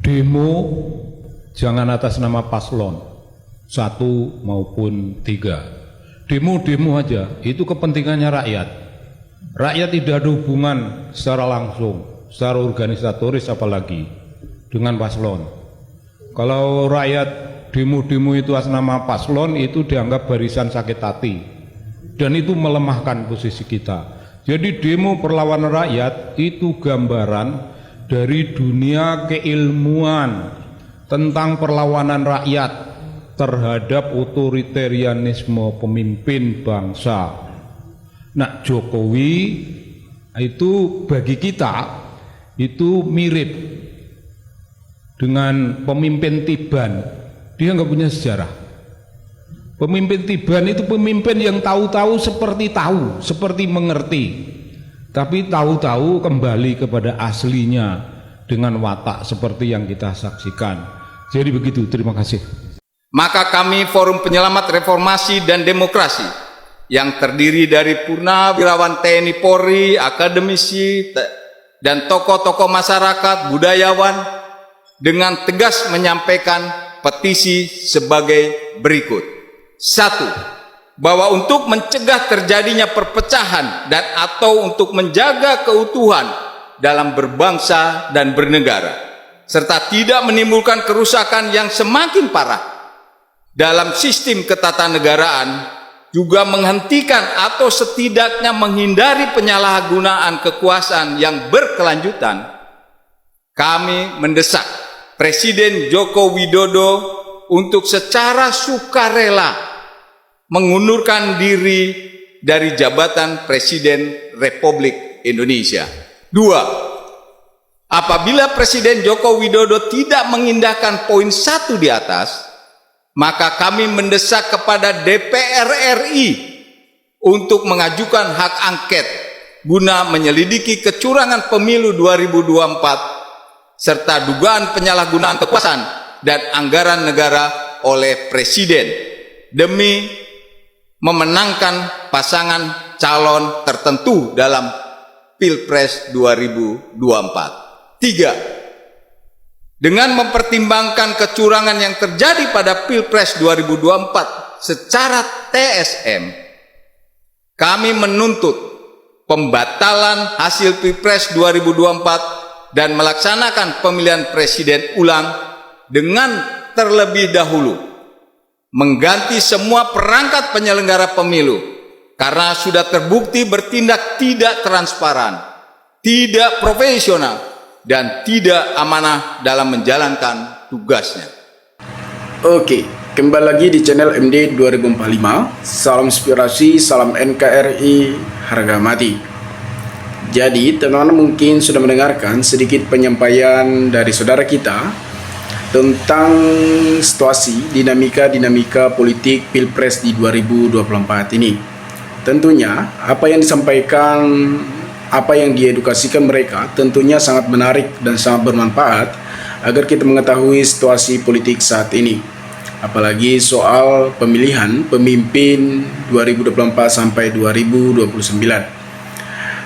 demo jangan atas nama paslon 1 maupun 3. Demo-demo aja, itu kepentingannya rakyat. Rakyat tidak ada hubungan secara langsung, secara organisatoris apalagi dengan paslon. Kalau rakyat demo-demo itu atas nama paslon, itu dianggap barisan sakit hati, dan itu melemahkan posisi kita. Jadi demo perlawanan rakyat itu gambaran dari dunia keilmuan tentang perlawanan rakyat terhadap otoritarianisme pemimpin bangsa. Nah, Jokowi itu bagi kita itu mirip dengan pemimpin Tiban. Dia nggak punya sejarah. Pemimpin Tiban itu pemimpin yang tahu-tahu seperti mengerti, tapi tahu-tahu kembali kepada aslinya dengan watak seperti yang kita saksikan. Jadi begitu, terima kasih. Maka kami Forum Penyelamat Reformasi dan Demokrasi yang terdiri dari purnawirawan TNI Polri, akademisi, dan tokoh-tokoh masyarakat, budayawan, dengan tegas menyampaikan petisi sebagai berikut. 1. Bahwa untuk mencegah terjadinya perpecahan dan atau untuk menjaga keutuhan dalam berbangsa dan bernegara, serta tidak menimbulkan kerusakan yang semakin parah dalam sistem ketatanegaraan, juga menghentikan atau setidaknya menghindari penyalahgunaan kekuasaan yang berkelanjutan, kami mendesak Presiden Joko Widodo untuk secara sukarela mengundurkan diri dari jabatan Presiden Republik Indonesia. 2. Apabila Presiden Joko Widodo tidak mengindahkan poin 1 di atas, maka kami mendesak kepada DPR RI untuk mengajukan hak angket guna menyelidiki kecurangan pemilu 2024 serta dugaan penyalahgunaan kekuasaan dan anggaran negara oleh Presiden demi memenangkan pasangan calon tertentu dalam Pilpres 2024. 3. Dengan mempertimbangkan kecurangan yang terjadi pada Pilpres 2024 secara TSM, kami menuntut pembatalan hasil Pilpres 2024 dan melaksanakan pemilihan presiden ulang dengan terlebih dahulu mengganti semua perangkat penyelenggara pemilu karena sudah terbukti bertindak tidak transparan, tidak profesional, dan tidak amanah dalam menjalankan tugasnya. Oke, kembali lagi di channel MD 2045. Salam inspirasi, salam NKRI, harga mati. Jadi teman-teman mungkin sudah mendengarkan sedikit penyampaian dari saudara kita tentang situasi dinamika politik Pilpres di 2024 ini. Tentunya apa yang disampaikan, apa yang diedukasikan mereka tentunya sangat menarik dan sangat bermanfaat agar kita mengetahui situasi politik saat ini. Apalagi soal pemilihan pemimpin 2024 sampai 2029.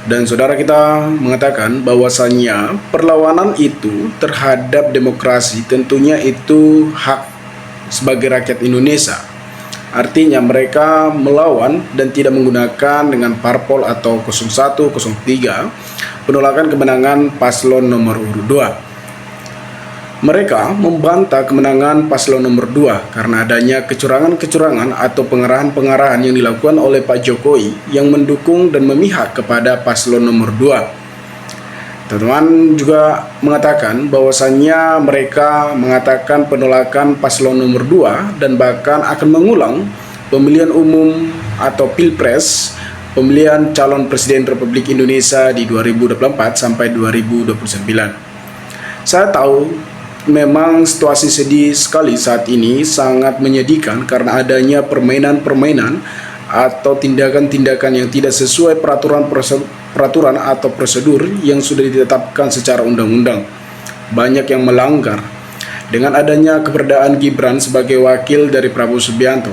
Dan saudara kita mengatakan bahwasannya perlawanan itu terhadap demokrasi tentunya itu hak sebagai rakyat Indonesia. Artinya mereka melawan dan tidak menggunakan dengan parpol atau 01, 03 penolakan kemenangan paslon nomor urut 2. Mereka membantah kemenangan paslon nomor 2 karena adanya kecurangan-kecurangan atau pengarahan-pengarahan yang dilakukan oleh Pak Jokowi yang mendukung dan memihak kepada paslon nomor 2. Teman-teman juga mengatakan bahwasannya mereka mengatakan penolakan paslon nomor 2 dan bahkan akan mengulang pemilihan umum atau Pilpres pemilihan calon Presiden Republik Indonesia di 2024 sampai 2029. Saya tahu memang situasi sedih sekali saat ini, sangat menyedihkan karena adanya permainan-permainan atau tindakan-tindakan yang tidak sesuai peraturan atau prosedur yang sudah ditetapkan secara undang-undang. Banyak yang melanggar. Dengan adanya keberadaan Gibran sebagai wakil dari Prabowo Subianto,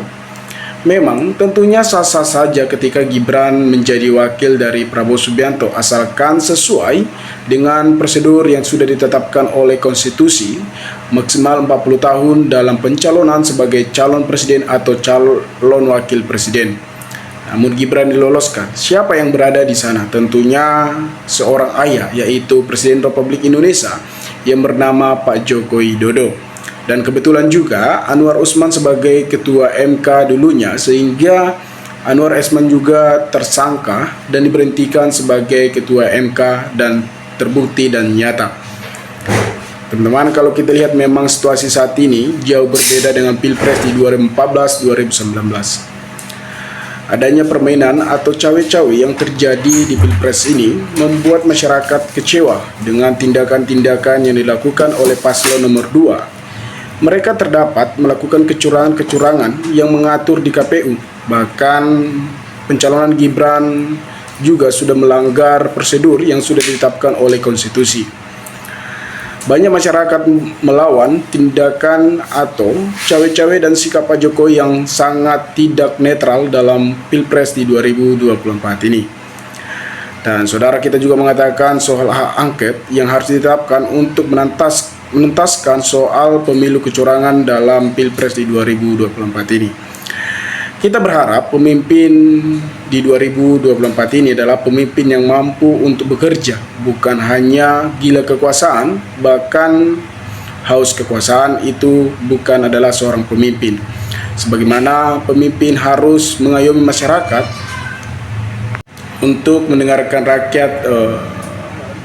Memang tentunya sah-sah saja ketika Gibran menjadi wakil dari Prabowo Subianto asalkan sesuai dengan prosedur yang sudah ditetapkan oleh konstitusi, maksimal 40 tahun dalam pencalonan sebagai calon presiden atau calon wakil presiden. Namun Gibran diloloskan. Siapa yang berada di sana? Tentunya seorang ayah, yaitu Presiden Republik Indonesia yang bernama Pak Joko Widodo. Dan kebetulan juga Anwar Usman sebagai ketua MK dulunya, sehingga Anwar Usman juga tersangka dan diberhentikan sebagai ketua MK dan terbukti dan nyata. Teman-teman, kalau kita lihat memang situasi saat ini jauh berbeda dengan Pilpres di 2014-2019. Adanya permainan atau cawe-cawe yang terjadi di Pilpres ini membuat masyarakat kecewa dengan tindakan-tindakan yang dilakukan oleh paslon nomor 2. Mereka terdapat melakukan kecurangan-kecurangan yang mengatur di KPU. Bahkan pencalonan Gibran juga sudah melanggar prosedur yang sudah ditetapkan oleh konstitusi. Banyak masyarakat melawan tindakan atau cawe-cawe dan sikap Pak Jokowi yang sangat tidak netral dalam Pilpres di 2024 ini. Dan saudara, kita juga mengatakan soal hak angket yang harus ditetapkan untuk menuntaskan soal pemilu kecurangan dalam Pilpres di 2024 ini. Kita berharap pemimpin di 2024 ini adalah pemimpin yang mampu untuk bekerja, bukan hanya gila kekuasaan, bahkan haus kekuasaan itu bukan adalah seorang pemimpin. Sebagaimana pemimpin harus mengayomi masyarakat untuk mendengarkan rakyat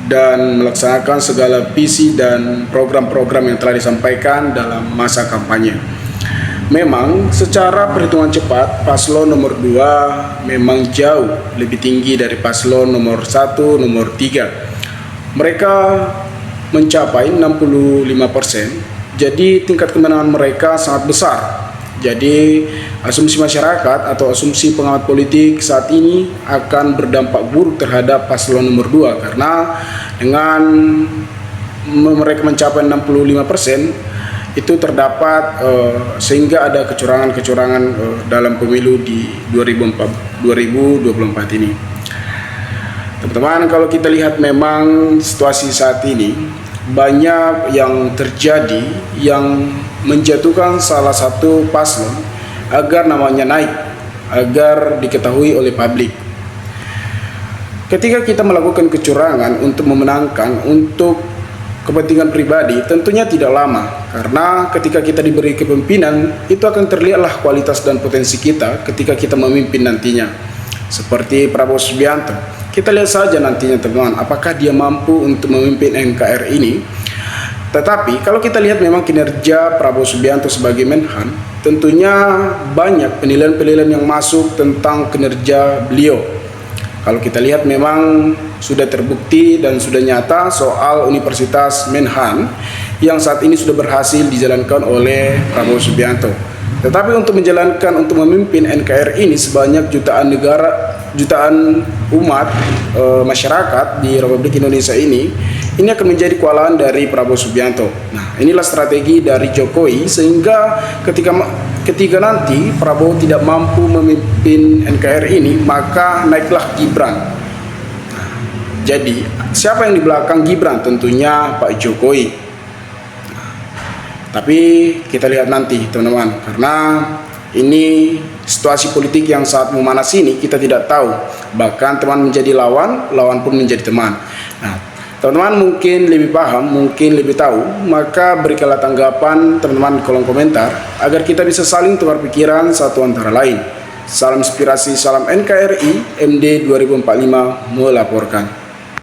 dan melaksanakan segala visi dan program-program yang telah disampaikan dalam masa kampanye. Memang secara perhitungan cepat paslon nomor 2 memang jauh lebih tinggi dari paslon nomor 1, nomor 3. Mereka mencapai 65%, jadi tingkat kemenangan mereka sangat besar. Jadi asumsi masyarakat atau asumsi pengamat politik saat ini akan berdampak buruk terhadap paslon nomor 2 karena dengan mereka mencapai 65% itu terdapat sehingga ada kecurangan-kecurangan dalam pemilu di 2024 ini. Teman-teman, kalau kita lihat memang situasi saat ini banyak yang terjadi yang menjatuhkan salah satu paslon agar namanya naik, agar diketahui oleh publik. Ketika kita melakukan kecurangan untuk memenangkan untuk kepentingan pribadi, tentunya tidak lama, karena ketika kita diberi kepemimpinan itu akan terlihatlah kualitas dan potensi kita ketika kita memimpin nantinya. Seperti Prabowo Subianto, kita lihat saja nantinya teman-teman, apakah dia mampu untuk memimpin NKRI ini. Tetapi kalau kita lihat memang kinerja Prabowo Subianto sebagai Menhan, tentunya banyak penilaian-penilaian yang masuk tentang kinerja beliau. Kalau kita lihat memang sudah terbukti dan sudah nyata soal Universitas Menhan yang saat ini sudah berhasil dijalankan oleh Prabowo Subianto. Tetapi untuk memimpin NKRI ini sebanyak jutaan umat masyarakat di Republik Indonesia ini akan menjadi kewalahan dari Prabowo Subianto. Nah, inilah strategi dari Jokowi sehingga ketika nanti Prabowo tidak mampu memimpin NKRI ini, maka naiklah Gibran. Nah, jadi siapa yang di belakang Gibran? Tentunya Pak Jokowi. Nah, tapi kita lihat nanti teman-teman, karena ini situasi politik yang saat memanas ini kita tidak tahu. Bahkan teman menjadi lawan, lawan pun menjadi teman. Nah, teman-teman mungkin lebih paham, mungkin lebih tahu, maka berikanlah tanggapan teman-teman di kolom komentar agar kita bisa saling tukar pikiran satu antara lain. Salam inspirasi, salam NKRI, MD 2045 melaporkan.